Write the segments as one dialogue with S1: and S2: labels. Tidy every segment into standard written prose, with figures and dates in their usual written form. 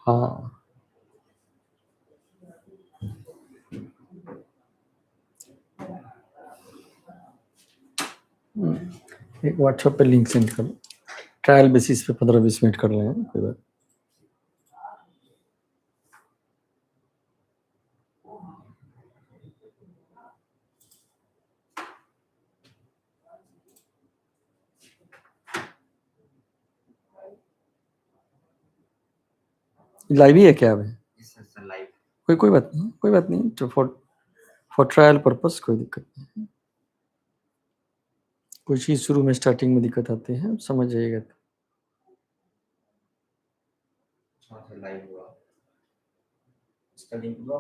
S1: हाँ एक व्हाट्सएप पे लिंक सेंड कर, ट्रायल बेसिस पे 15-20 मिनट कर लेंगे, कोई बात। लाइव ही है क्या अभी? कोई बात नहीं, तो फॉर ट्रायल पर्पस कोई दिक्कत नहीं। कुछ ही शुरू में स्टार्टिंग में दिक्कत आती है, समझ जाइएगा।
S2: लाइव हुआ, इसका लिंक दो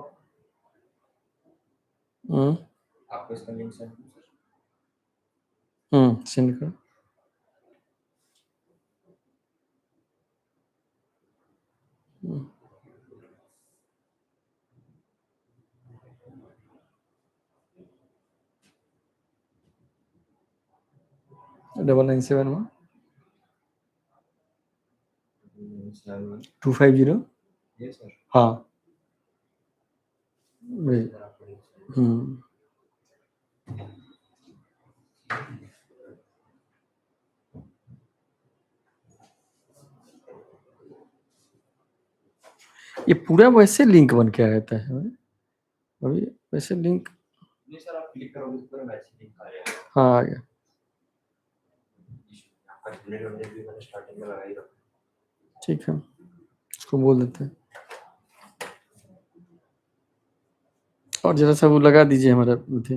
S2: आपको, इसका लिंक सेंड
S1: सेंड कर। डबल 971 250।
S2: ये सर
S1: हाँ ये पूरा वैसे लिंक बन के आता है अभी, वैसे लिंक
S2: नहीं सर, आप क्लिक करोगे तो पूरा मैच लिंक आ जाएगा।
S1: हाँ आ गया,
S2: आपका जनरेट भी मैंने स्टार्टिंग में लगा ही रखा।
S1: ठीक है, इसको बोल देते हैं। और जरा सा वो लगा दीजिए हमारा थे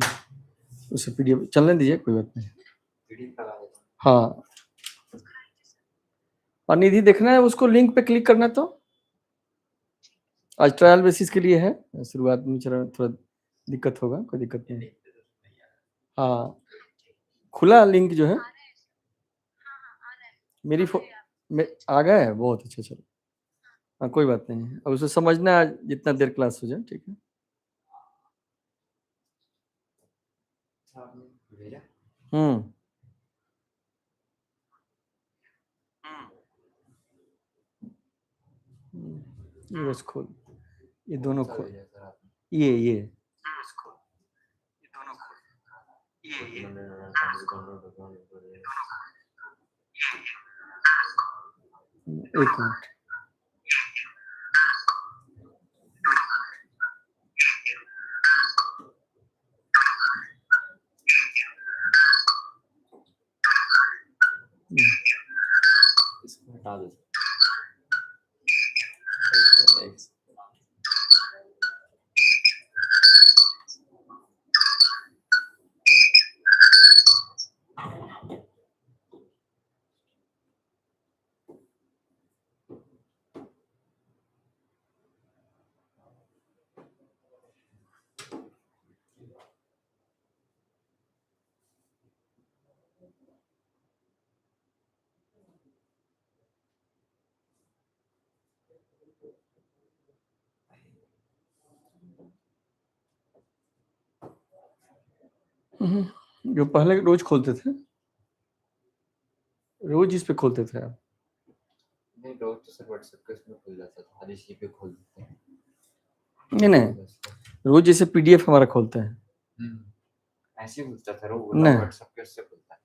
S1: उसे पीडीएफ चलने दीजिए, कोई बात नहीं।
S2: पीडीएफ लगा देता हूं।
S1: हाँ, और निधि देखना है उसको, लिंक पे क्लिक करना है। तो आज ट्रायल बेसिस के लिए है, शुरुआत में चला थोड़ा दिक्कत होगा, कोई दिक्कत नहीं। हाँ खुला लिंक जो है मेरी में आ गया है, बहुत अच्छा। चलो हाँ कोई बात नहीं है, अब उसे समझना है जितना देर क्लास हो जाए, ठीक है।
S2: भेजा
S1: ये बस खोल, ये दोनों खोल, ये दोनों खोल, ये एक मिनट,
S2: इसको हटा दो।
S1: जो पहले रोज खोलते थे, रोज इस पे खोलते थे आप?
S2: नहीं, रोज तो सर व्हाट्सएप पे इसमें खुल जाता था, आज इसी पे खोल देते हैं।
S1: नहीं, रोज जैसे पीडीएफ हमारा खोलते हैं,
S2: ऐसे ही खुलता था, रोज
S1: नहीं
S2: व्हाट्सएप पे उससे खुलता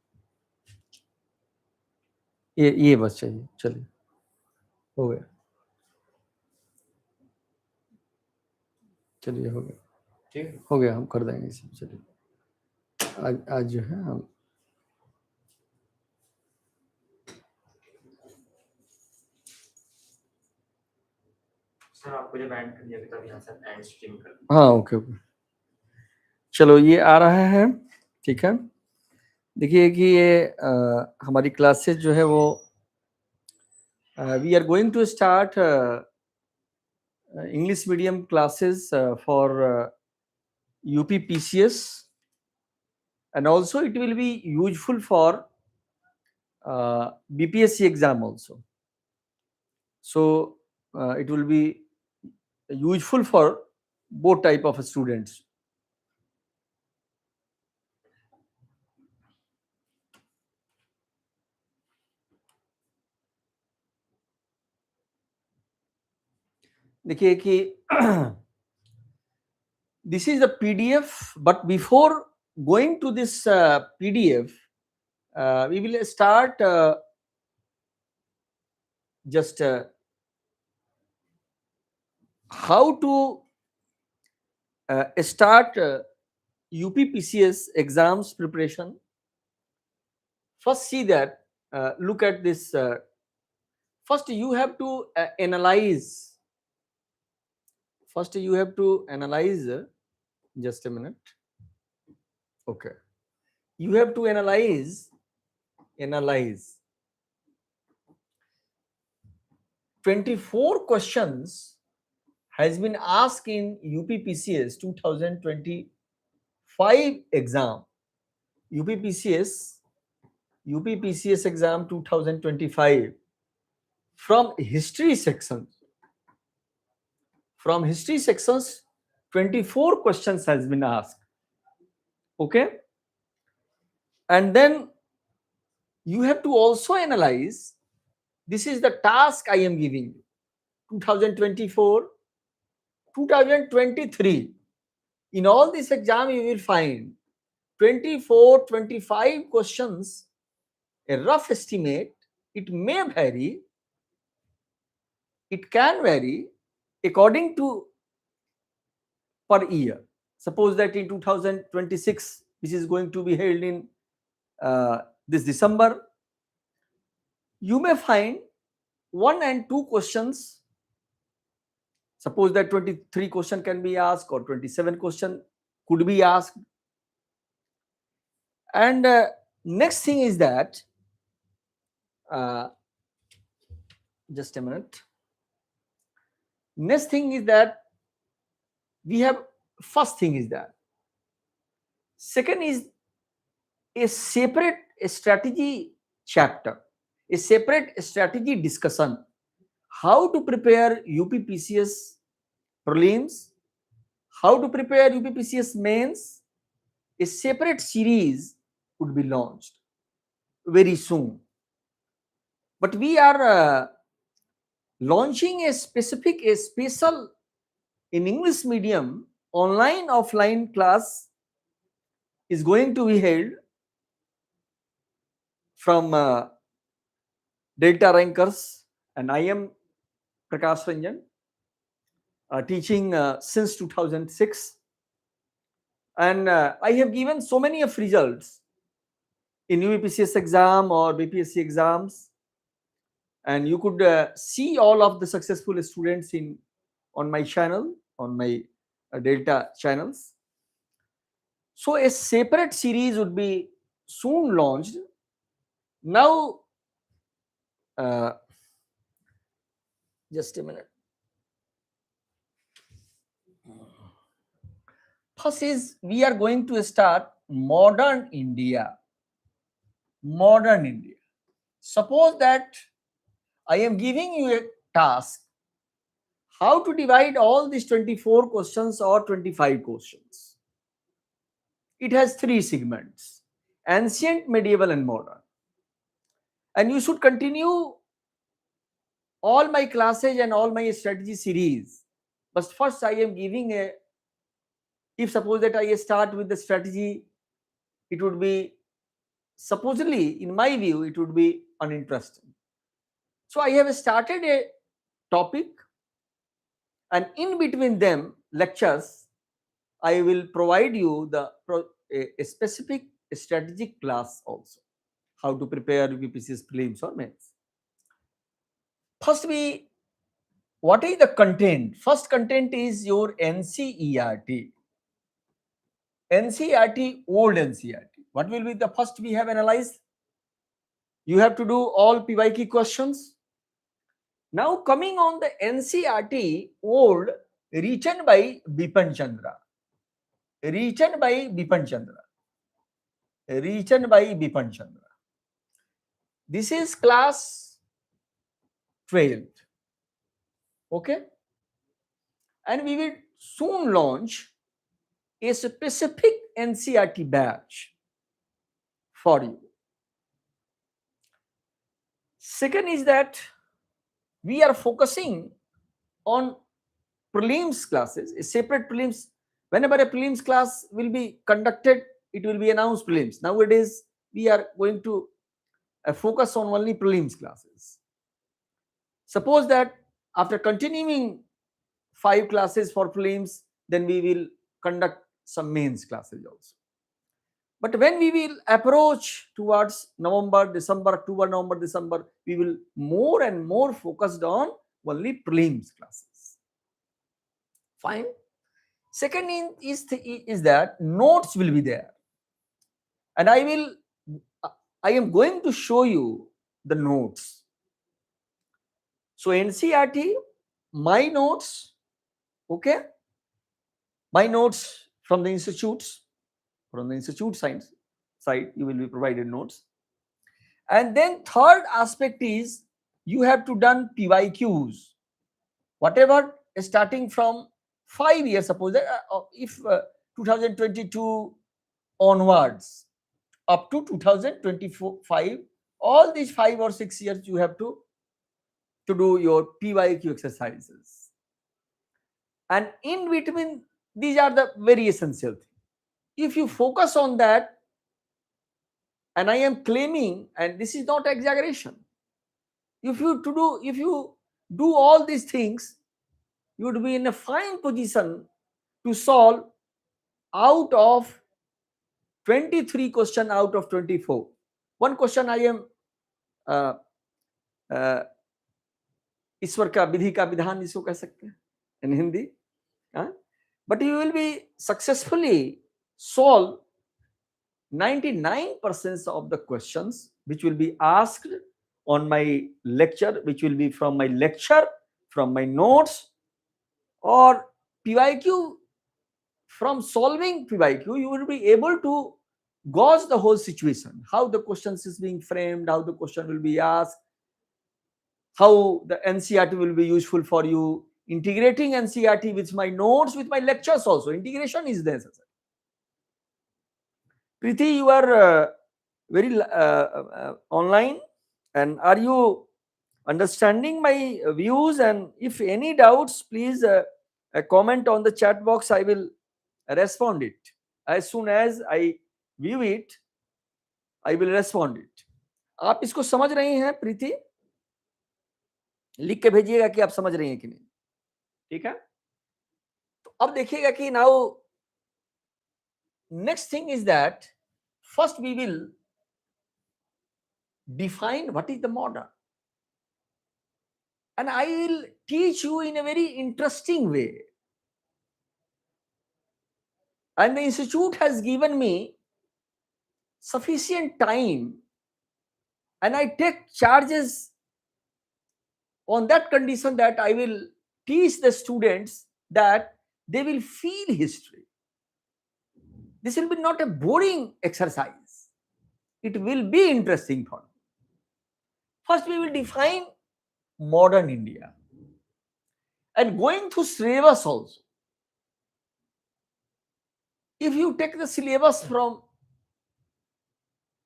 S2: है।
S1: ये बस चाहिए, चलिए हो गया, चलिए हो गया,
S2: ठीक
S1: हो गया, हम कर देंगे इसे। चलिए आज जो है हम
S2: सर आपको जब एंड करनी है तब यहाँ से एंड स्ट्रीम कर।
S1: हाँ ओके, चलो ये आ रहा है, ठीक है। देखिए कि ये हमारी क्लासेस जो है वो we are going to start English medium classes for UP PCS, and also it will be useful for BPSC exam also. So it will be useful for both type of students. देखिए कि this is the PDF, but before going to this PDF, we will start just how to start UPPCS exams preparation. First, see that, look at this. First, you have to analyze. First, you have to analyze. Just a minute. Okay. You have to analyze 24 questions has been asked in UPPCS 2025 exam. UPPCS exam 2025 from history sections. From history sections, 24 questions has been asked. Okay. And then you have to also analyze, this is the task I am giving you, 2024, 2023. In all this exam, you will find 24, 25 questions, a rough estimate. It may vary, it can vary according to per year. Suppose that in 2026, which is going to be held in this December, you may find 1 and 2 questions. Suppose that 23 question can be asked or 27 question could be asked. And next thing is that, just a minute. Next thing is that we have, first thing is that, second is a separate strategy chapter, a separate strategy discussion, how to prepare UPPCS prelims, how to prepare UPPCS mains. A separate series would be launched very soon. But we are launching a special in English medium online offline class is going to be held from Delta Rankers, and I am Prakash Ranjan, teaching since 2006, and I have given so many of results in UPPCS exam or BPSC exams, and you could see all of the successful students on my channel, on my Delta channels. So a separate series would be soon launched. Now, just a minute. First is, we are going to start modern India. Modern India. Suppose that I am giving you a task, how to divide all these 24 questions or 25 questions. It has 3 segments: ancient, medieval, and modern. And you should continue all my classes and all my strategy series. But first I am giving a, if suppose that I start with the strategy, it would be, supposedly in my view, it would be uninteresting. So I have started a topic, and in between them lectures, I will provide you a specific strategic class also, how to prepare UPPCS prelims or mains. First, what is the content? First content is your NCERT. NCERT, old NCERT. What will be the first we have analyzed? You have to do all PYQ questions. Now coming on the NCERT old, written by Bipan Chandra. Written by Bipan Chandra. Written by Bipan Chandra. This is class 12th. Okay. And we will soon launch a specific NCERT batch for you. Second is that we are focusing on prelims classes, a separate prelims. Whenever a prelims class will be conducted, it will be announced prelims. Nowadays, we are going to focus on only prelims classes. Suppose that after continuing 5 classes for prelims, then we will conduct some mains classes also. But when we will approach towards November, December, October, November, December, we will more and more focused on only prelims classes. Fine. Second is that notes will be there, and I am going to show you the notes. So NCERT, my notes, okay, my notes from the institutes, from the institute science side, you will be provided notes. And then third aspect is you have to done PYQs, whatever starting from 5 years, suppose if 2022 onwards up to 2025, all these 5 or 6 years you have to do your PYQ exercises, and in between these are the very essential things. If you focus on that, and I am claiming, and this is not exaggeration, if you do all these things, you would be in a fine position to solve out of 23 question out of 24. One question I am ईश्वर का विधि का विधान इसको कह सकते हैं in Hindi, but you will be successfully solve 99% of the questions which will be asked on my lecture, which will be from my lecture, from my notes, or PYQ. From solving PYQ, you will be able to gauge the whole situation, how the questions is being framed, how the question will be asked, how the NCERT will be useful for you, integrating NCERT with my notes, with my lectures also. Integration is necessary. Preeti, you are very online, and are you understanding my views? And if any doubts, please comment on the chat box. I will respond it. As soon as I view it, I will respond it. आप इसको समझ रही हैं प्रीति? लिख के भेजिएगा कि आप समझ रही हैं कि नहीं, ठीक है? तो अब देखिएगा कि now next thing is that first we will define what is the modern, and I will teach you in a very interesting way. And the institute has given me sufficient time, and I take charges on that condition that I will teach the students that they will feel history. This will be not a boring exercise. It will be interesting for them. First, we will define modern India, and going through syllabus also. If you take the syllabus from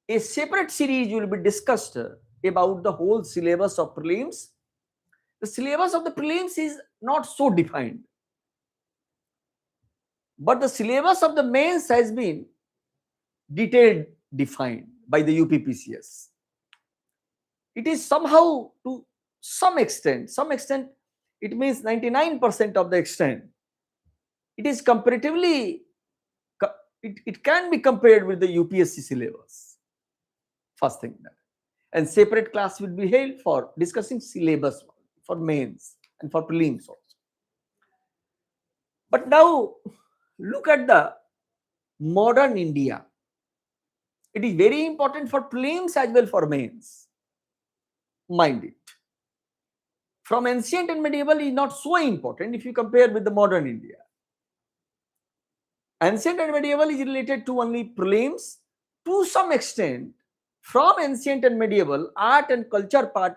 S1: a separate series, you will be discussed about the whole syllabus of prelims. The syllabus of the prelims is not so defined, but the syllabus of the mains has been detailed defined by the UPPCS. It is somehow, to some extent, it means 99% of the extent, it is comparatively, it can be compared with the UPSC syllabus. First thing that, and separate class will be held for discussing syllabus for mains and for prelims also. But now look at the modern India. It is very important for prelims as well for mains. Mind it. From ancient and medieval is not so important if you compare with the modern India. Ancient and medieval is related to only prelims. To some extent, from ancient and medieval, art and culture part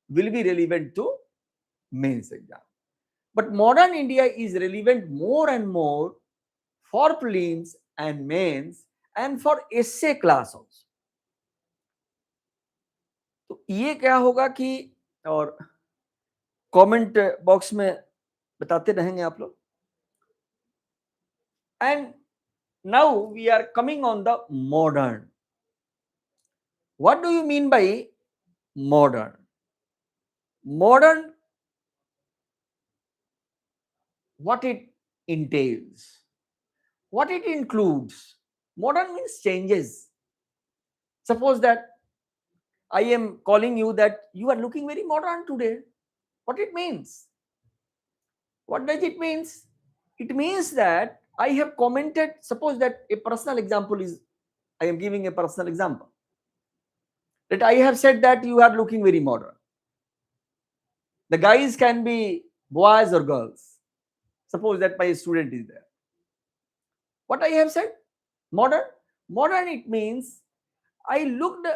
S1: will be relevant to mains exam. But modern India is relevant more and more for prelims and mains and for essay class also. तो ये क्या होगा कि, और comment box में बताते रहेंगे आप लोग. And now we are coming on the modern. What do you mean by modern? Modern, what it entails, what it includes. Modern means changes. Suppose that I am calling you that you are looking very modern today. What it means? What does it means? It means that I have commented, suppose that a personal example is, I am giving a personal example, that I have said that you are looking very modern. The guys can be boys or girls. Suppose that my student is there. What I have said? Modern. Modern, it means I looked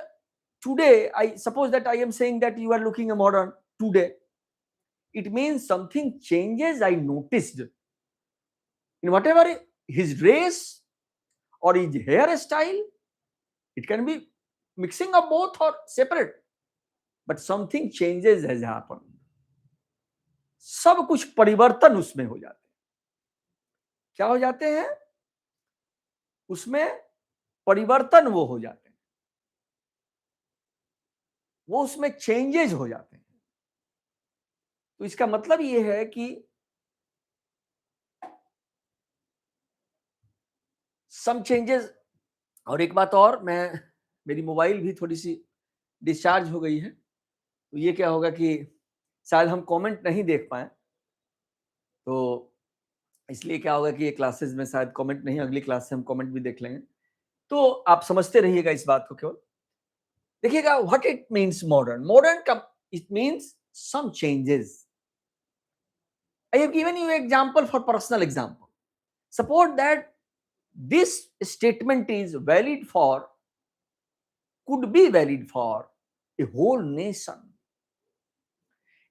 S1: today. I suppose that I am saying that you are looking a modern today. It means something changes I noticed in whatever his dress or his hairstyle. It can be mixing of both or separate, but something changes has happened. सब कुछ परिवर्तन उसमें हो जाते हैं. क्या हो जाते हैं? उसमें परिवर्तन वो हो जाते हैं, वो उसमें चेंजेस हो जाते हैं. तो इसका मतलब ये है कि सम चेंजेस. और एक बात और, मैं मेरी मोबाइल भी थोड़ी सी डिस्चार्ज हो गई है, तो ये क्या होगा कि शायद हम कमेंट नहीं देख पाए, तो इसलिए क्या होगा कि ये क्लासेस में शायद कमेंट नहीं, अगली क्लास से हम कमेंट भी देख लेंगे. तो आप समझते रहिएगा इस बात को. केवल देखिएगा what it means modern. Modern का it means some changes. I have given you an example for personal example. Suppose that this statement is valid for, could be valid for a whole nation.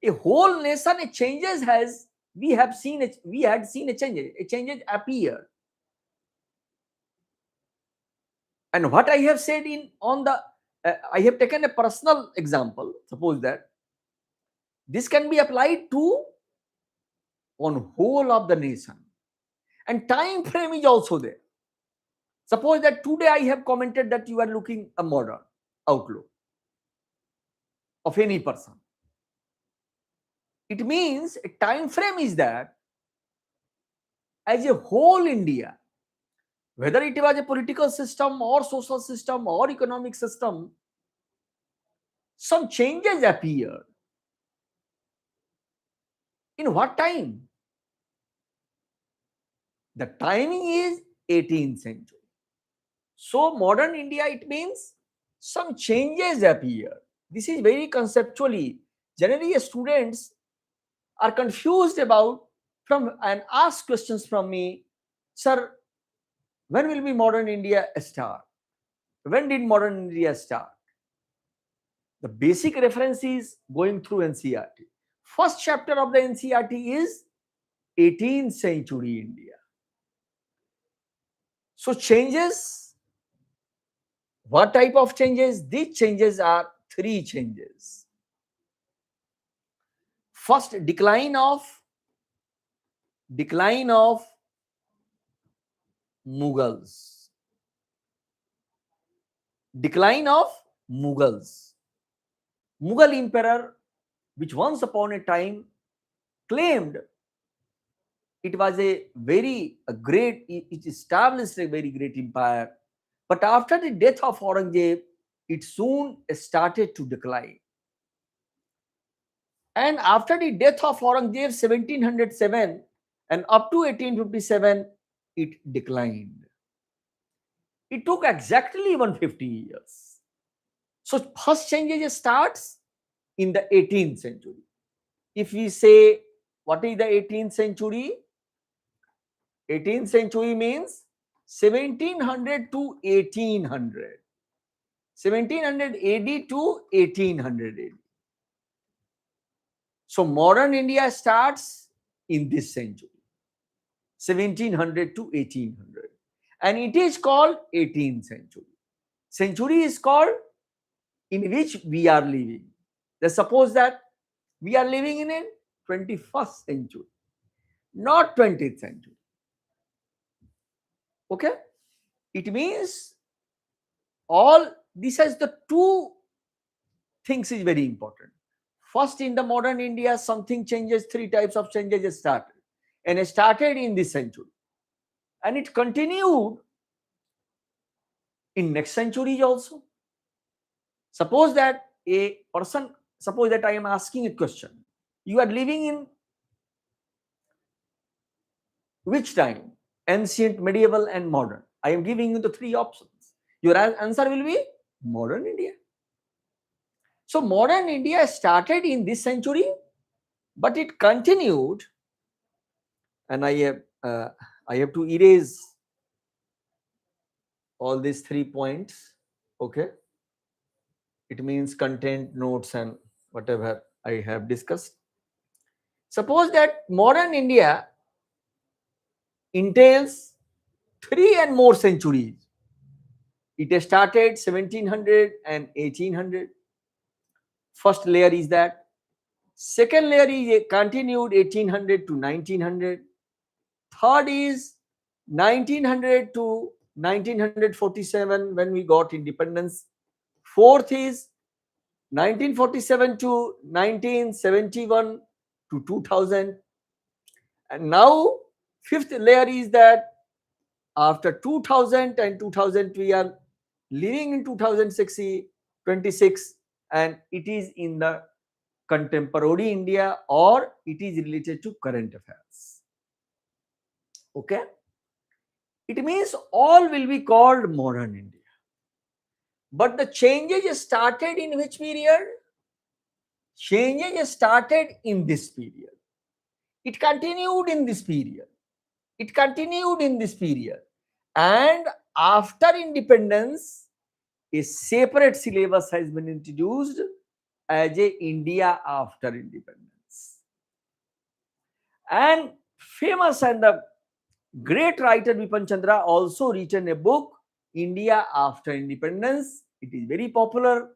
S1: A whole nation, a changes has, we had seen a changes appear. And what I have said in on the, I have taken a personal example. Suppose that this can be applied to on whole of the nation, and time frame is also there. Suppose that today I have commented that you are looking a modern outlook of any person. It means a time frame is that as a whole India, whether it was a political system or social system or economic system, some changes appeared. In what time? The timing is 18th century. So modern India, it means some changes appear. This is very conceptually. Generally, students are confused about from and ask questions from me, sir, when will be modern India start? When did modern India start? The basic reference is going through NCERT. First chapter of the NCERT is 18th century India. So changes, what type of changes? These changes are three changes. First, decline of Mughals. Decline of Mughals. Mughal emperor, which once upon a time claimed it was a great, it established a very great empire. But after the death of Aurangzeb, it soon started to decline. And after the death of Aurangzeb, 1707 and up to 1857, it declined. It took exactly 150 years. So first changes starts in the 18th century. If we say, what is the 18th century? 18th century means 1700 to 1800. 1700 AD to 1800 AD. So modern India starts in this century, 1700 to 1800. And it is called 18th century. Century is called in which we are living. Let's suppose that we are living in a 21st century. not 20th century. Okay, it means all this has the two things is very important. First, in the modern India, something changes, three types of changes started, and it started in this century, and it continued in next centuries also. Suppose that a person, suppose that I am asking a question, you are living in which time? Ancient, medieval, and modern. I am giving you the three options. Your answer will be modern India. So modern India started in this century, but it continued, and I have to erase all these 3 points. Okay, it means content, notes, and whatever I have discussed. Suppose that modern India entails 3 and more centuries. It started 1700 and 1800. First layer is that. Second layer is continued 1800 to 1900. Third is 1900 to 1947 when we got independence. Fourth is 1947 to 1971 to 2000. And now fifth layer is that after 2000 and 2000 we are living in 2026, and it is in the contemporary India, or it is related to current affairs. Okay, it means all will be called modern India, but the changes started in which period? Changes started in this period. It continued in this period. It continued in this period, and after independence a separate syllabus has been introduced as a India after independence. And famous and the great writer Bipan Chandra also written a book, India After Independence. It is very popular,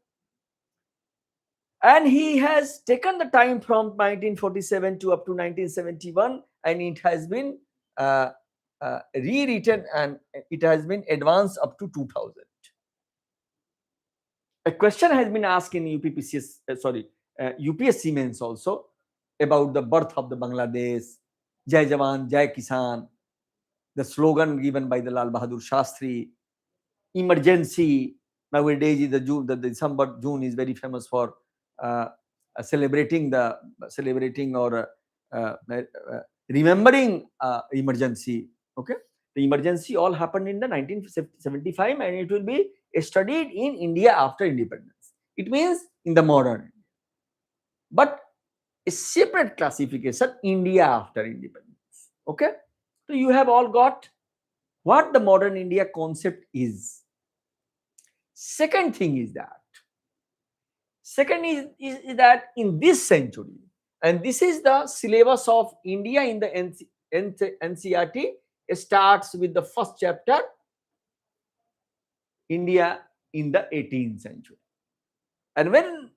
S1: and he has taken the time from 1947 to up to 1971, and it has been rewritten, and it has been advanced up to 2000. A question has been asked in UPSC mains also about the birth of the Bangladesh, Jai Jawan, Jai Kisan, the slogan given by the Lal Bahadur Shastri, emergency. Nowadays, the December, June is very famous for celebrating or remembering emergency. Okay, the emergency all happened in the 1975, and it will be studied in India after independence. It means in the modern, but a separate classification, India after independence. Okay, so you have all got what the modern India concept is. Second thing is that in this century, and this is the syllabus of India in the NCERT, starts with the first chapter, India in the 18th century. And when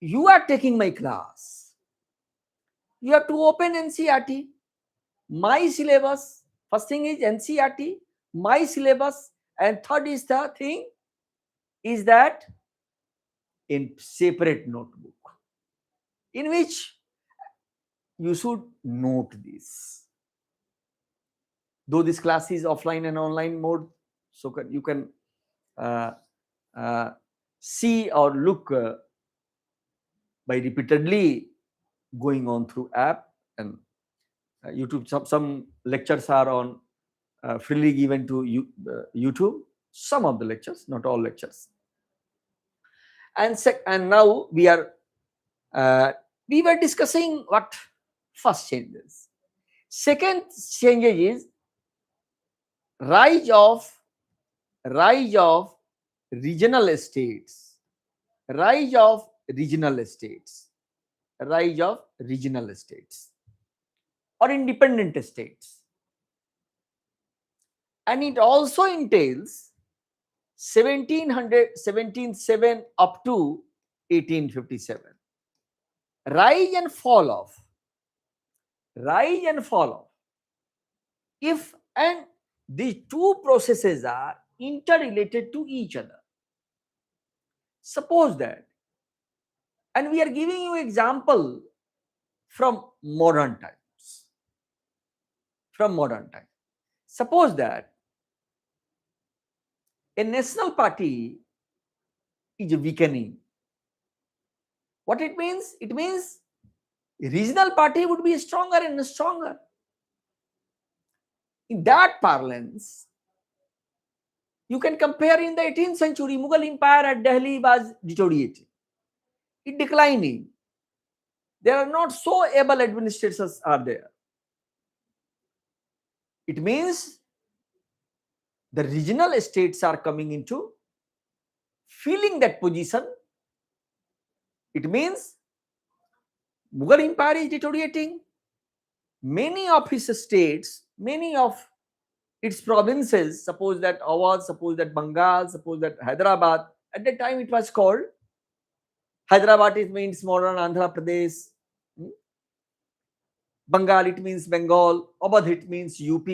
S1: you are taking my class, you have to open NCERT, my syllabus. First thing is NCERT, my syllabus, and third is the thing is that in separate notebook in which you should note this. Though this class is offline and online mode, so you can see or look by repeatedly going on through app and YouTube. Some lectures are on freely given to YouTube. Some of the lectures, not all lectures. And now we were discussing what first changes. Second changes is rise of regional states, rise of regional states or independent states, and it also entails 1707 up to 1857. Rise and fall of
S3: if and these two processes are interrelated to each other. Suppose that, and we are giving you example from modern times. From modern times. Suppose that a national party is weakening. What it means? It means regional party would be stronger and stronger. In that parlance, you can compare in the 18th century, Mughal Empire at Delhi was deteriorating. It declining. There are not so able administrators are there. It means the regional states are coming into filling that position. It means Mughal Empire is deteriorating. Many of his states, many of its provinces, suppose that Awadh, suppose that Bengal, suppose that Hyderabad, at that time it was called Hyderabad, it means modern Andhra Pradesh. Bengal, it means Bengal. Awadh, it means UP.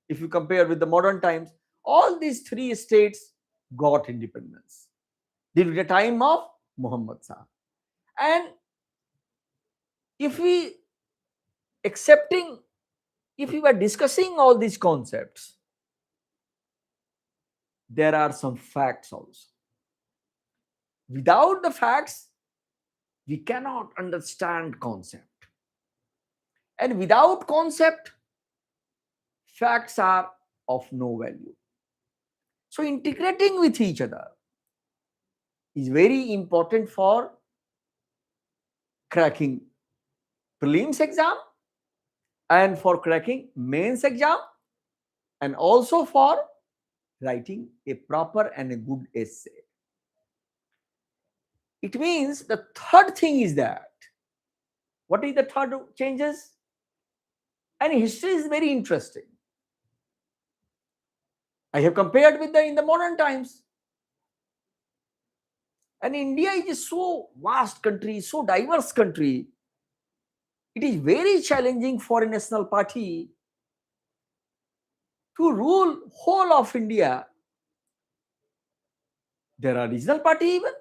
S3: If you compare with the modern times, all these three states got independence during the time of Muhammad Shah. And if we accepting, if we were discussing all these concepts, there are some facts also. Without the facts, we cannot understand concept. And without concept, facts are of no value. So integrating with each other is very important for cracking prelims exam and for cracking mains exam and also for writing a proper and a good essay. It means the third thing is that, what is the third changes? And history is very interesting. I have compared with in the modern times. And India is so vast country, so diverse country. It is very challenging for a national party to rule whole of India. There are regional party even.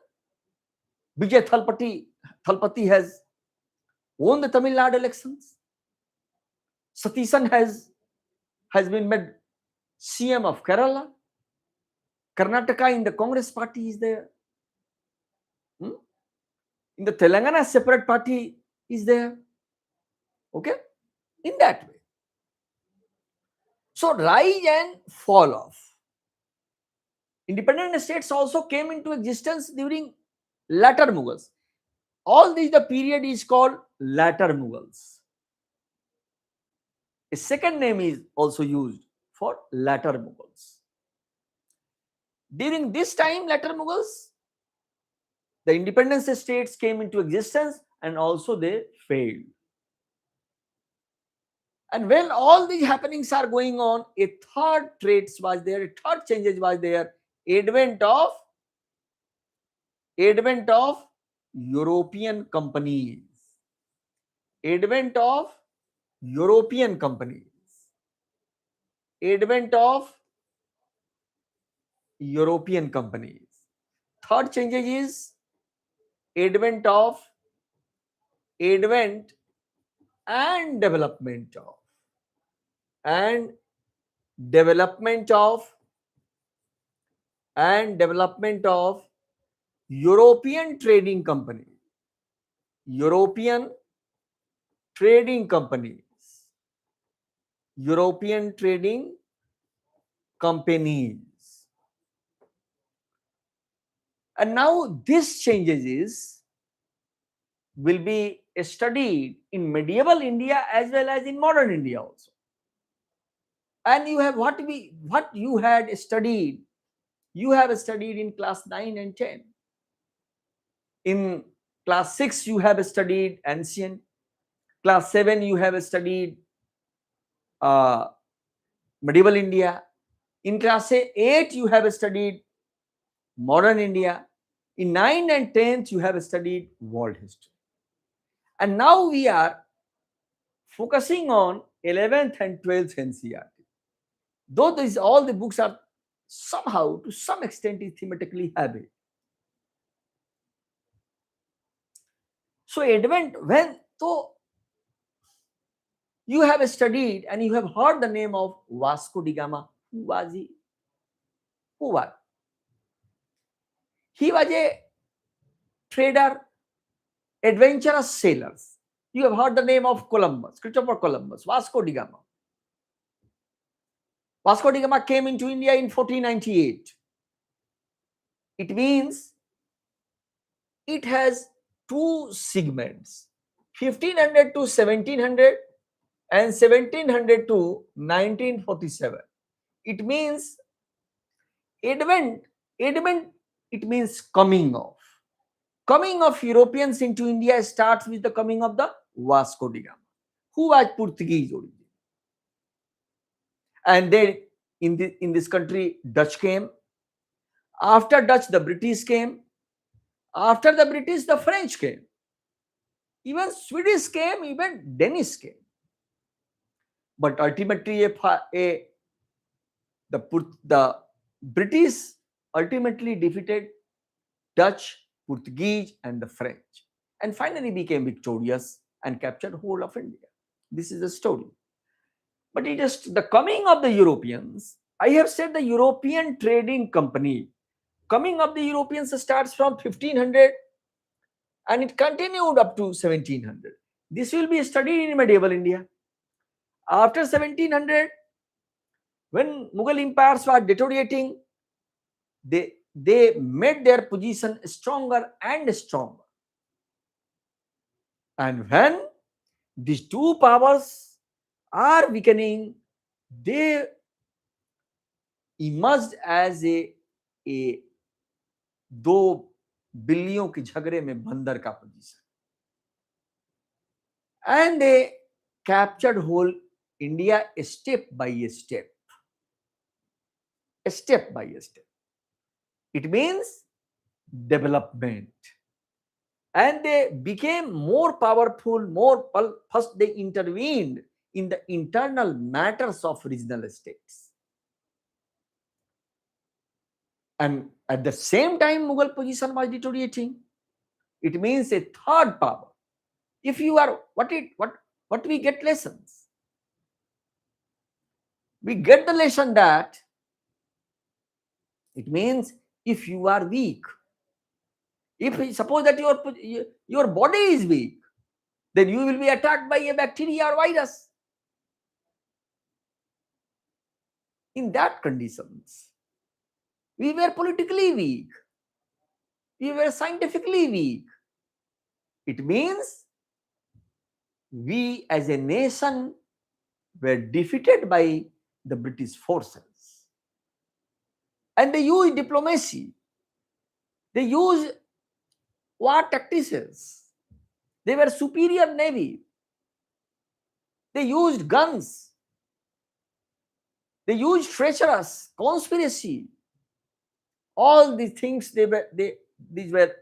S3: Vijay Thalpati has won the Tamil Nadu elections. Satishan has been made CM of Kerala. Karnataka in the Congress party is there. In the Telangana, separate party is there. Okay? In that way. So rise and fall of independent states also came into existence during latter Mughals. All this, the period is called latter Mughals. A second name is also used for latter Mughals. During this time, latter Mughals, the independence states came into existence and also they failed. And when all these happenings are going on, a third traits was there, a third changes was there, advent of European companies. Advent of European companies. Advent of European companies. Third changes is advent and development of European trading companies. European trading companies. European trading companies. And now this changes will be studied in medieval India as well as in modern India also. And you have what you had studied, you have studied in class 9 and 10. In class 6 you have studied ancient. Class 7 you have studied medieval India. In class 8 you have studied modern India. In 9 and 10th you have studied world history. And now we are focusing on 11th and 12th NCERT. Though all the books are somehow, to some extent, is thematically heavy. So Advent, when so you have studied and you have heard the name of Vasco da Gama. Who was he? Who was? He was a trader, adventurous sailors. You have heard the name of Columbus, Christopher Columbus, Vasco da Gama. Vasco da Gama came into India in 1498. It means it has two segments, 1500 to 1700 and 1700 to 1947. It means Advent, it means coming of. Coming of Europeans into India starts with the coming of the Vasco da Gama, who was Portuguese origin. And then in this country, Dutch came. After Dutch, the British came. After the British, the French came. Even Swedish came, even Danish came. But ultimately, the British ultimately defeated Dutch, Portuguese, and the French, and finally became victorious and captured whole of India. This is the story. But it is the coming of the Europeans. I have said the European Trading Company. Coming of the Europeans starts from 1500 and it continued up to 1700. This will be studied in medieval India. After 1700, when Mughal empires were deteriorating, they made their position stronger and stronger. And when these two powers are weakening, they emerged as a दो बिल्लियों के झगड़े में बंदर का position, and they captured whole India step by step. Step by step. It means development. And they became more powerful, first they intervened in the internal matters of regional states. And at the same time, Mughal position was deteriorating. It means a third power. If you are, what we get lessons? We get the lesson that it means if you are weak, if suppose that your body is weak, then you will be attacked by a bacteria or virus. In that conditions, we were politically weak. We were scientifically weak. It means we as a nation were defeated by the British forces. And they used diplomacy. They used war tactics. They were superior navy. They used guns. They used treacherous, conspiracy. All these things these were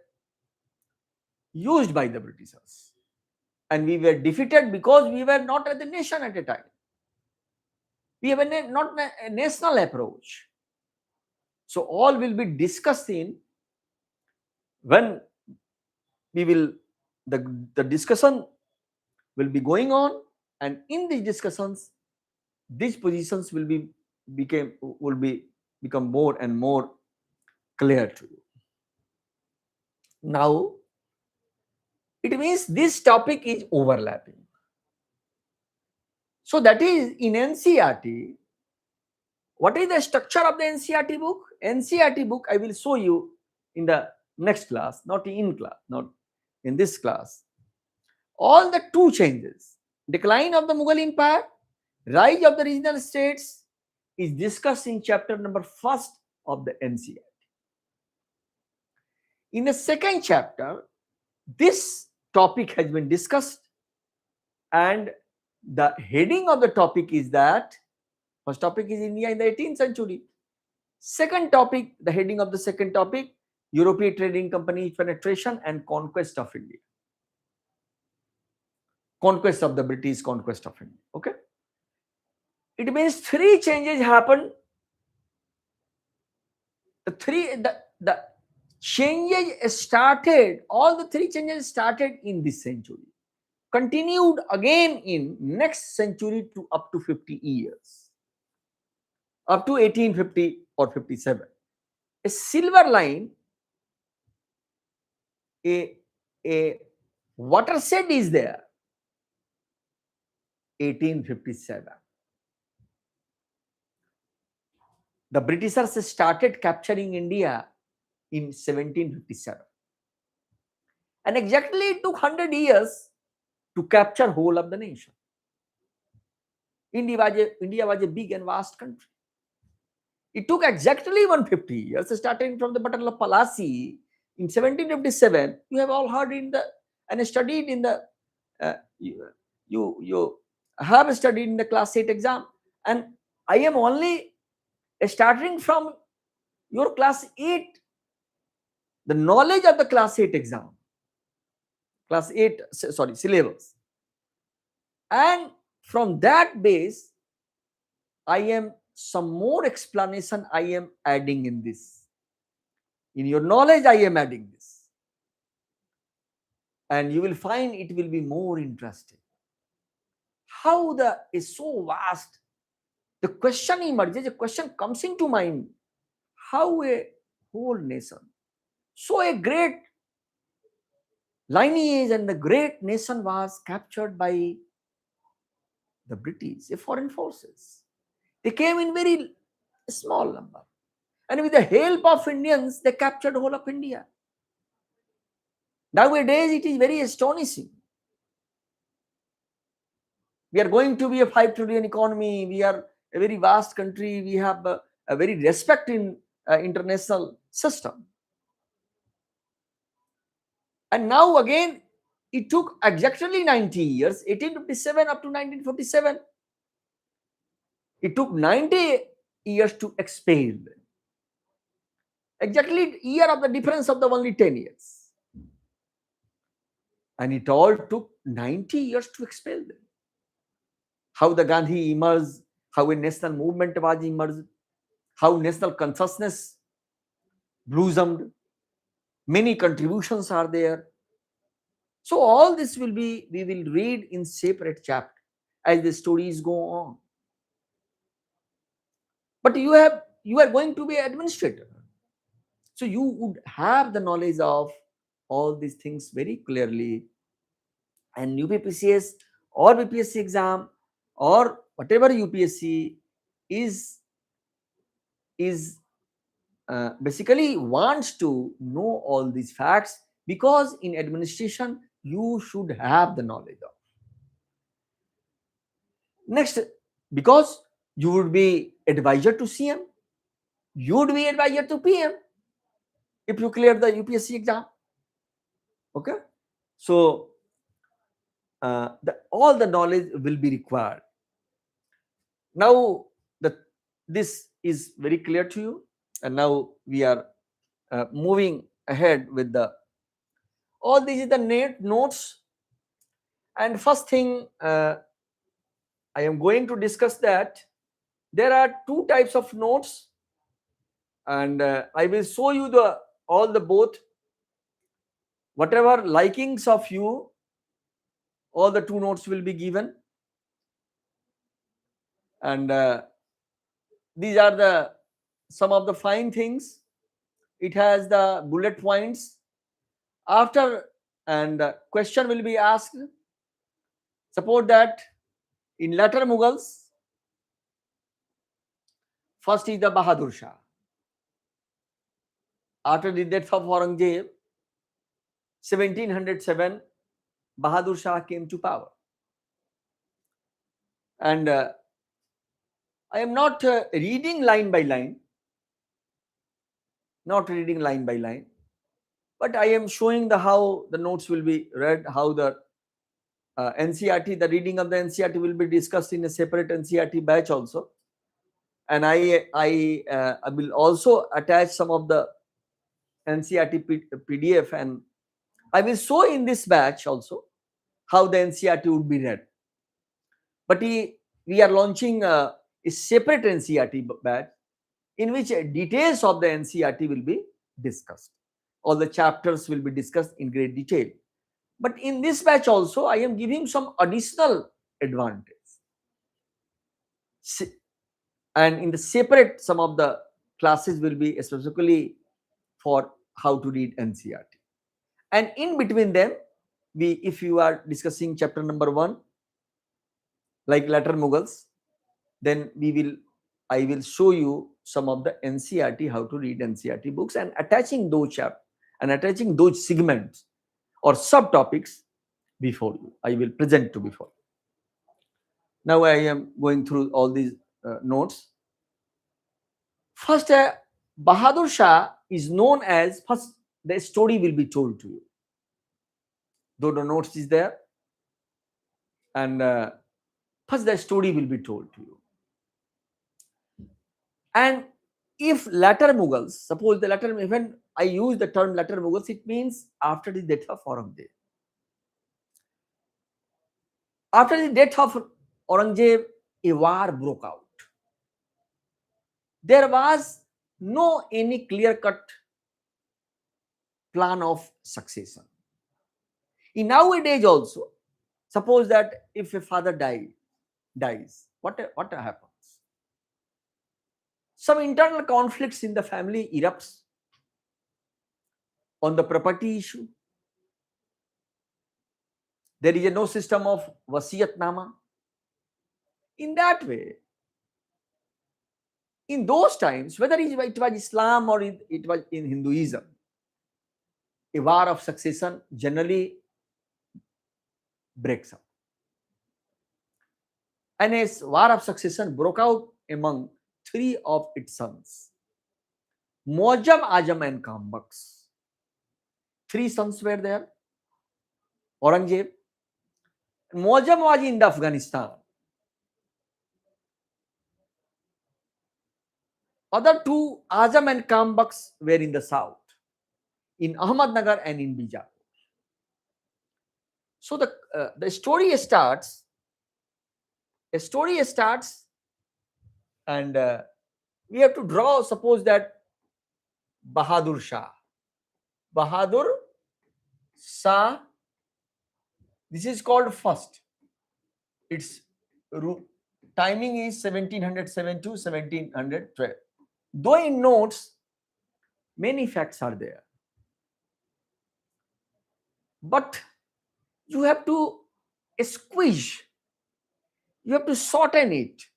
S3: used by the Britishers. And we were defeated because we were not as a nation at a time. We have not a national approach. So all will be discussed in when we will, the discussion will be going on, and in these discussions, these positions will become more and more clear to you. Now, it means this topic is overlapping. So that is in NCERT. What is the structure of the NCERT book? NCERT book I will show you in the next class, not in class, not in this class. All the two changes, decline of the Mughal Empire, rise of the regional states, is discussed in chapter number 1 of the NCERT. In the second chapter, this topic has been discussed, and the heading of the topic is that first topic is India in the 18th century. Second topic, the heading of the second topic, European Trading Company penetration and conquest of India. Conquest of the British, conquest of India. Okay. It means three changes happened. The changes started, all the three changes started in this century, continued again in next century to up to 50 years, up to 1850 or 57. A silver line, a watershed is there, 1857. The Britishers started capturing India in 1757. And exactly it took 100 years to capture whole of the nation. India was a big and vast country. It took exactly 150 years, starting from the Battle of Plassey in 1757. You have all heard in the and studied in the you have studied in the class 8 exam, and I am only starting from your class 8, the knowledge of the class 8 exam, class 8 sorry syllabus, and from that base I am some more explanation I am adding in this. In your knowledge I am adding this, and you will find it will be more interesting. How the is so vast. The question emerges, a question comes into mind. How a whole nation, so a great lineage and the great nation was captured by the British, the foreign forces. They came in very small number. And with the help of Indians, they captured whole of India. Nowadays, it is very astonishing. We are going to be a 5 trillion economy. We are a very vast country. We have a very respect in international system. And now again, it took exactly 90 years, 1857 up to 1947. It took 90 years to expel them. Exactly year of the difference of the only 10 years. And it all took 90 years to expel them. How the Gandhi emerged, how a national movement was emerged, how national consciousness blossomed, many contributions are there. So all this we will read in separate chapter as the stories go on. But you are going to be an administrator. So you would have the knowledge of all these things very clearly. And UPPCS or BPSC exam or whatever UPSC is basically wants to know all these facts, because in administration you should have the knowledge of. Next, because you would be advisor to CM, you would be advisor to PM if you clear the UPSC exam. Okay, so all the knowledge will be required. Now this is very clear to you, and now we are moving ahead with the all these is the notes. And first thing I am going to discuss that there are two types of notes, and I will show you all the both, whatever likings of you, all the two notes will be given. And these are the some of the fine things. It has the bullet points after, and question will be asked. Suppose that in later Mughals, first is the Bahadur Shah. After the death of Aurangzeb, 1707, Bahadur Shah came to power. And I am not reading line by line, but I am showing how the notes will be read, how the NCERT, the reading of the NCERT will be discussed in a separate NCERT batch also. And I will also attach some of the NCERT PDF, and I will show in this batch also how the NCERT would be read. But we are launching a separate NCERT batch in which details of the NCERT will be discussed. All the chapters will be discussed in great detail. But in this batch also, I am giving some additional advantage. And in the separate, some of the classes will be specifically for how to read NCERT. And in between them, if you are discussing chapter number 1, like later Mughals, then I will show you some of the NCERT, how to read NCERT books, and attaching those chapters and attaching those segments or subtopics before you. I will present to before you. Now I am going through all these notes. First, Bahadur Shah is known as, first the story will be told to you. Though the notes is there, and first the story will be told to you. And if later Mughals, suppose the latter, when I use the term latter Mughals, it means after the death of Aurangzeb. After the death of Aurangzeb, a war broke out. There was no any clear-cut plan of succession. In nowadays also, suppose that if a father dies, what happens? Some internal conflicts in the family erupts on the property issue. There is no system of wasiyatnama. In that way, in those times, whether it was Islam or it was in Hinduism, a war of succession generally breaks up. And a war of succession broke out among 3 of its sons, Muazzam, Azam and Kambaks. 3 sons were there. Aurangzeb. Muazzam was in Afghanistan. Other 2, Azam and Kambaks, were in the south, in Ahmednagar and in Bijapur. So the story starts. A story starts, and we have to draw. Suppose that Bahadur Shah. This is called first. Its timing is 1707 to 1712. Though in notes, many facts are there. But you have to squeeze. You have to shorten it,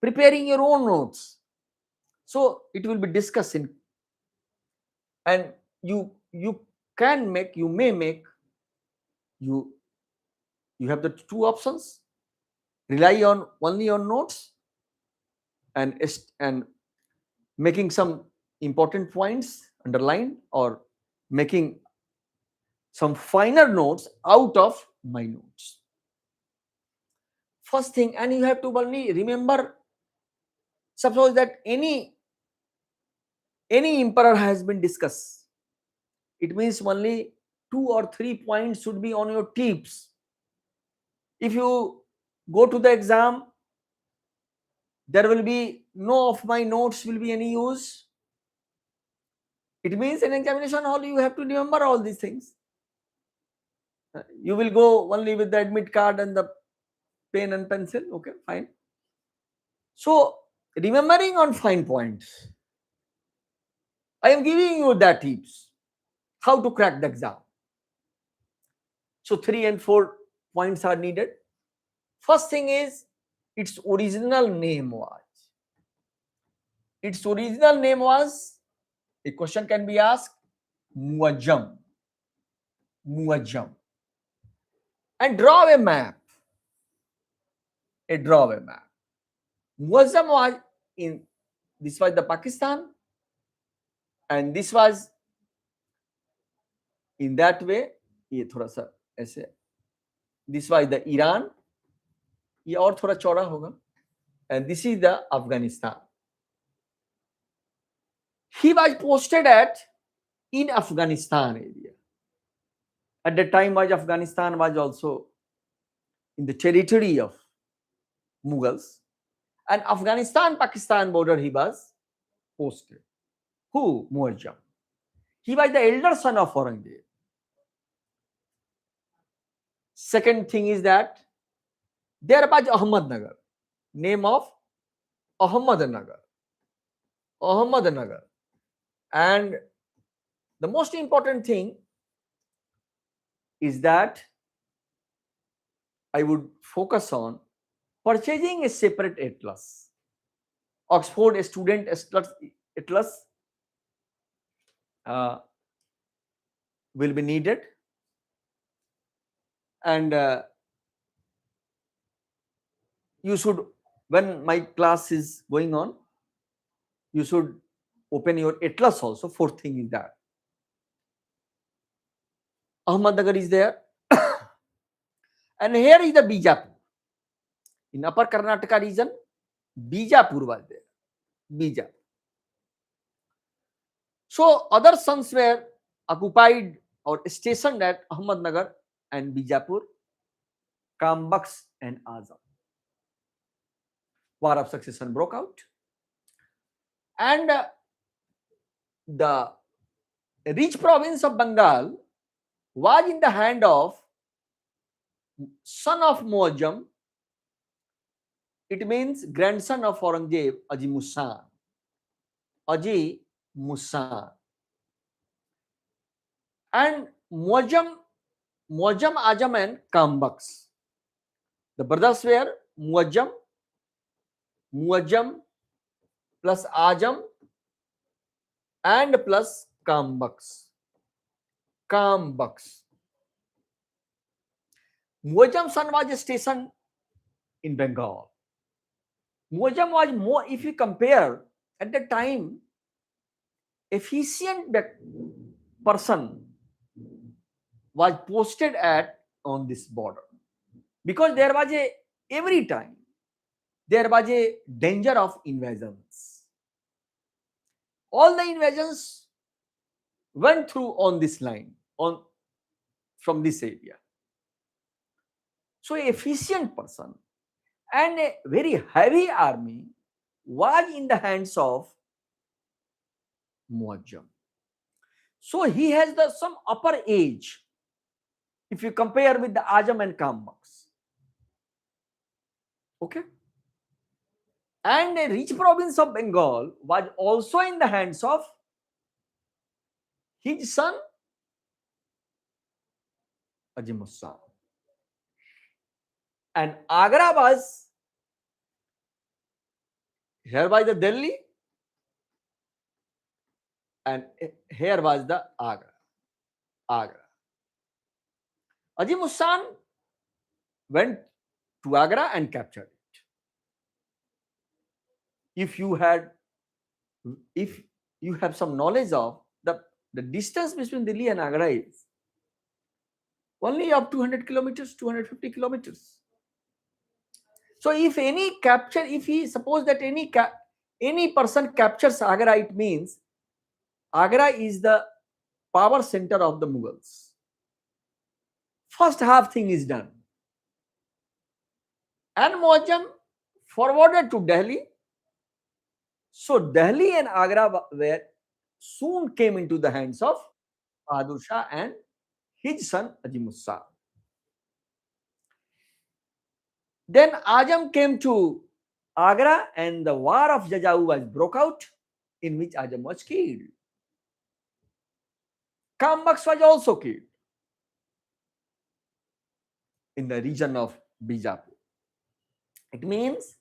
S3: preparing your own notes. So it will be discussed in, and you may make, you have the 2 options: rely on only on notes and making some important points underlined, or making some finer notes out of my notes. First thing, and you have to only remember, suppose that any emperor has been discussed, it means only 2 or 3 points should be on your tips. If you go to the exam, there will be no of my notes will be any use. It means in examination hall you have to remember all these things. You will go only with the admit card and the pen and pencil. Okay, fine. So remembering on fine points, I am giving you that tips how to crack the exam. So 3 and 4 points are needed. First thing is, its original name was. Its original name was, a question can be asked, Muazzam. And draw a map. Muazzam was in, this was the Pakistan, and this was in that way, ये थोड़ा सा ऐसे, this was the Iran, ये और थोड़ा चौड़ा होगा, and this is the Afghanistan. He was posted in Afghanistan area. At the time, Afghanistan was also in the territory of Mughals, and Afghanistan-Pakistan border he was posted. Who? Muazzam. He was the elder son of Aurangzeb. Second thing is that there was Ahmednagar, name of Ahmednagar. Ahmednagar. And the most important thing is that I would focus on purchasing a separate atlas. Oxford student atlas will be needed, and you should, when my class is going on, you should open your atlas also. Fourth thing is that Ahmednagar is there and here is the Bijapur. In upper Karnataka region, Bijapur was there. Bijapur. So other sons were occupied or stationed at Ahmednagar and Bijapur, Kambaks and Azam. War of succession broke out, and the rich province of Bengal was in the hand of son of Muazzam. It means grandson of Aurangzeb, Azimusan. Azimusan. And Muazzam, Azam and Kambaks. The brothers were Muazzam plus Azam and plus Kambaks. Muazzam's son was stationed in Bengal. Muazzam was more, if you compare at the time, efficient person was posted on this border, because there was every time there was a danger of invasions. All the invasions went through on this line, from this area. So an efficient person and a very heavy army was in the hands of Muazzam. So he has some upper age if you compare with the Azam and Kambaks. Okay. And a rich province of Bengal was also in the hands of his son Azimusan. And Agra was, here was the Delhi and here was the Agra. Azimusan went to Agra and captured it. If you have some knowledge of the distance between Delhi and Agra is only up 200 kilometers, 250 kilometers. So if he suppose that any person captures Agra, it means Agra is the power center of the Mughals. First half thing is done. And Muazzam forwarded to Delhi. So Delhi and Agra soon came into the hands of Bahadur Shah and his son Azimusan. Then Azam came to Agra and the war of Jajau was broke out, in which Azam was killed. Kambaks was also killed in the region of Bijapur. It means,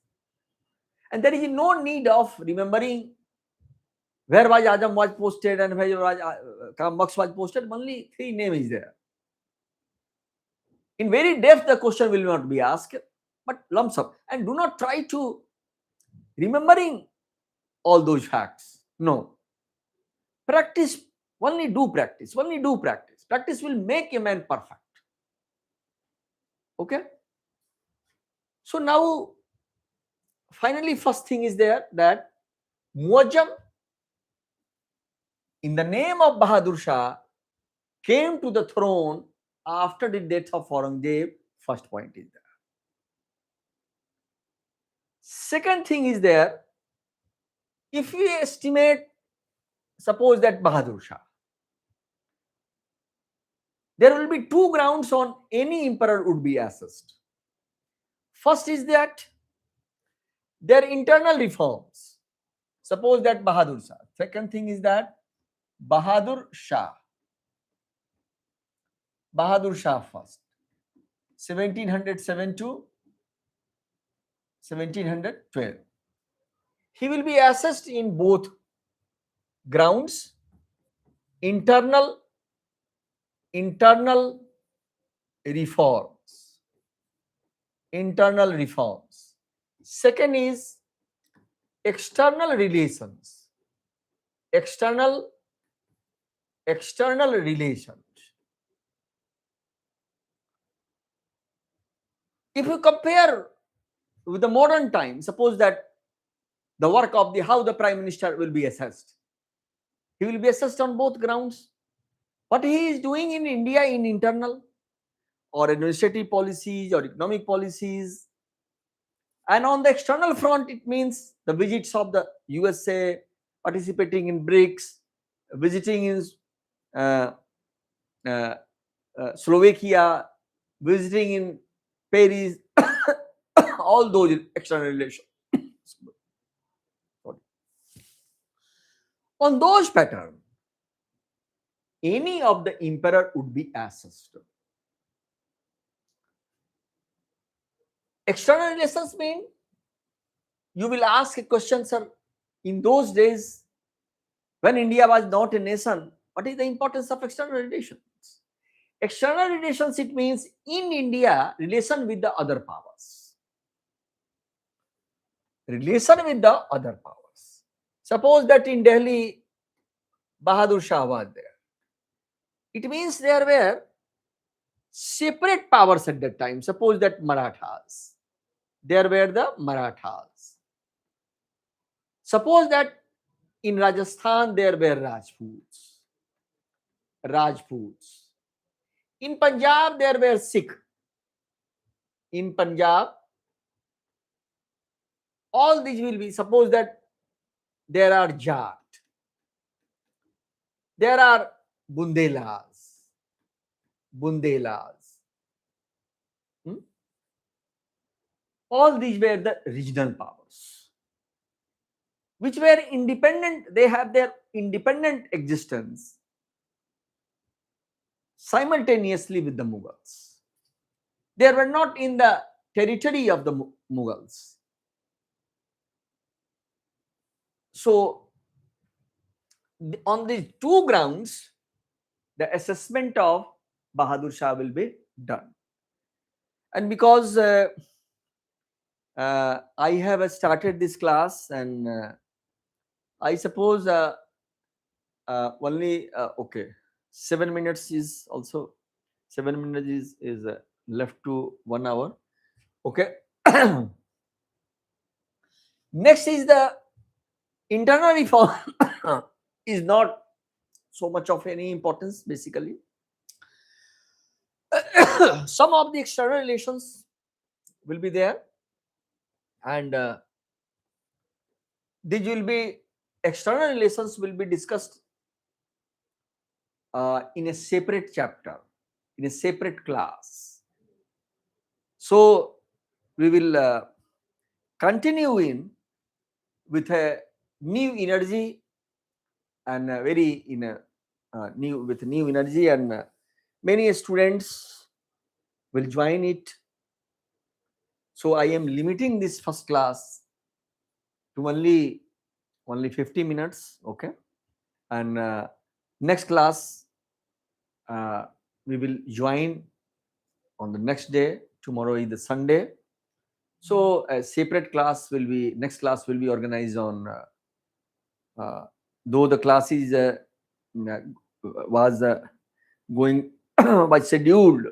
S3: and there is no need of remembering where was Azam was posted and where was Kambaks was posted. Only 3 names is there. In very depth, the question will not be asked, but lump sum. And do not try to remembering all those facts. No. Practice, only do practice. Practice will make a man perfect. Okay. So now, finally, first thing is there that Muazzam, in the name of Bahadur Shah, came to the throne after the death of Aurangzeb. First point is there. Second thing is there, if we estimate, suppose that Bahadur Shah, there will be two grounds on any emperor would be assessed. First is that their internal reforms. Suppose that Bahadur Shah. Second thing is that Bahadur Shah first, 1707 to 1712. He will be assessed in both grounds, internal reforms. Second is external relations. External relations. If you compare with the modern time, suppose that the work of how the prime minister will be assessed. He will be assessed on both grounds. What he is doing in India in internal or administrative policies or economic policies. And on the external front, it means the visits of the USA, participating in BRICS, visiting in Slovakia, visiting in Paris, all those external relations. On those patterns, any of the emperor would be assessed. External relations mean you will ask a question, sir, in those days when India was not a nation, what is the importance of external relations? External relations, it means in India, relation with the other powers. Relation with the other powers. Suppose that in Delhi, Bahadur Shah was there. It means there were separate powers at that time. Suppose that Marathas. There were the Marathas. Suppose that in Rajasthan there were Rajputs. In Punjab there were Sikh. In Punjab, all these will be, suppose that there are Jat. There are Bundelas. All these were the regional powers, which were independent. They have their independent existence simultaneously with the Mughals. They were not in the territory of the Mughals. So, on these two grounds, the assessment of Bahadur Shah will be done. And because I have started this class, and I suppose only 7 minutes is also 7 minutes is left to 1 hour. Okay. Next is the internal reform. Is not so much of any importance basically. Some of the external relations will be there, and these will be external relations will be discussed in a separate chapter, in a separate class. So we will continue with a new energy and new energy, and many students will join it. So I am limiting this first class to only 50 minutes. Okay. And next class we will join on the next day. Tomorrow is the Sunday. So a separate class will be, next class will be organized on, though the class is was going was scheduled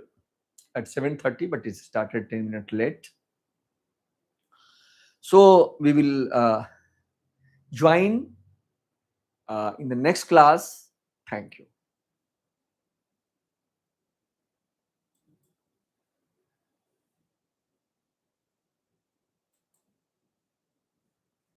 S3: at 7:30, but it started 10 minutes late. So we will join in the next class. Thank you.